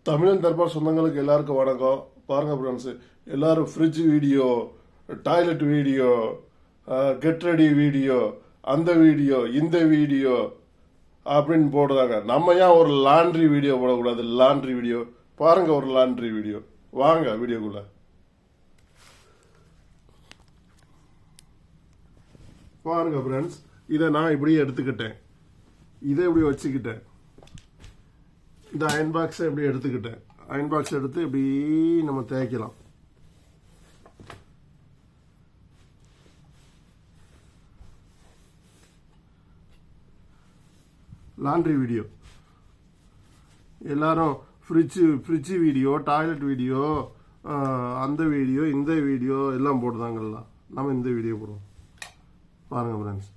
தமிழன் தர்பார் சொந்தங்களுக்கு எல்லாருக்கும் வணக்கம். பாருங்க ஃப்ரெண்ட்ஸ், எல்லாரும் fridge video, toilet video, get ready video, அந்த வீடியோ இந்த வீடியோ அப்படின்னு போடுறாங்க. நம்ம ஏன் ஒரு லாண்ட்ரி வீடியோ போடக்கூடாது? லாண்ட்ரி வீடியோ பாருங்க, ஒரு லாண்ட்ரி வீடியோ. வாங்க வீடியோக்குள்ள. பாருங்க ஃப்ரெண்ட்ஸ், இதை நான் இப்படியே எடுத்துக்கிட்டேன், இதை இப்படி வச்சுக்கிட்டேன். இந்த அயன் பாக்ஸை இப்படி எடுத்துக்கிட்டேன். அயன் பாக்ஸ் எடுத்து இப்படி நம்ம தேய்க்கலாம். லாண்ட்ரி வீடியோ எல்லாரும் ஃப்ரிட்ஜ் வீடியோ, டாய்லெட் வீடியோ, அந்த வீடியோ இந்த வீடியோ எல்லாம் போடுறாங்கல்ல. நம்ம இந்த வீடியோ போடுவோம். பாருங்க ஃப்ரெண்ட்ஸ்,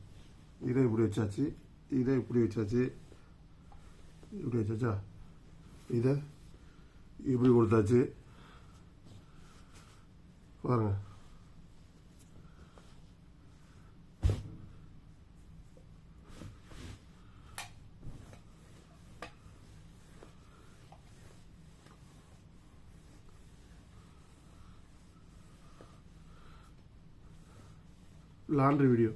இதை இப்படி வச்சாச்சு, இதை இப்படி வச்சாச்சு, இப்படி வச்சாச்சா, இதை இப்படி கொடுத்தாச்சு. பாருங்க, லாண்ட்ரி வீடியோ.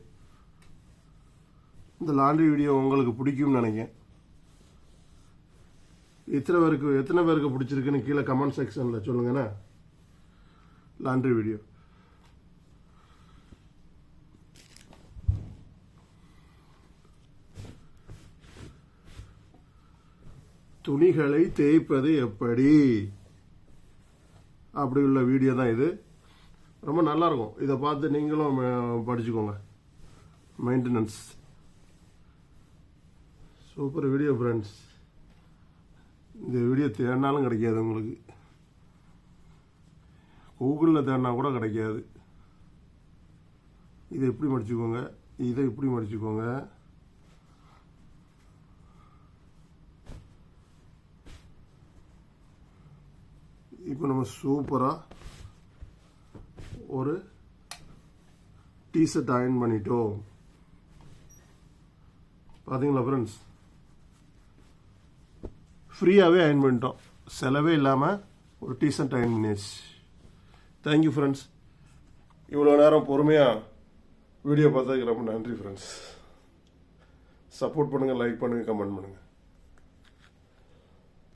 இந்த லாண்ட்ரி வீடியோ உங்களுக்கு பிடிக்கும்னு நினைக்கிறேன். எத்தனை பேருக்கு பிடிச்சிருக்குன்னு கீழே கமெண்ட் செக்ஷனில் சொல்லுங்கண்ணா. லாண்ட்ரி வீடியோ துணிகளை தேய்ப்பது எப்படி அப்படி உள்ள வீடியோ தான் இது. ரொம்ப நல்லா இருக்கும். இதை பார்த்து நீங்களும் படிச்சுக்கோங்க. Maintenance super video friends. இந்த வீடியோ தேடினாலும் கிடைக்காது உங்களுக்கு. கூகுளில் தேடினா கூட கிடைக்காது. இதை எப்படி மடிச்சுக்கோங்க, இதை இப்படி மடிச்சுக்கோங்க. இப்போ நம்ம சூப்பராக ஒரு டிஷர்ட் அயர்ன் பண்ணிட்டோம். பார்த்தீங்களா ஃப்ரெண்ட்ஸ், ஃப்ரீயாகவே அயர்ன் பண்ணிட்டோம். செலவே இல்லாமல் ஒரு டிஷர்ட் அயர்ன் பண்ணியாச்சு. Thank you friends. இவ்வளோ நேரம் பொறுமையாக வீடியோ பார்த்ததுக்கு ரொம்ப நன்றி ஃப்ரெண்ட்ஸ். சப்போர்ட் பண்ணுங்கள், லைக் பண்ணுங்கள், கமெண்ட் பண்ணுங்கள்.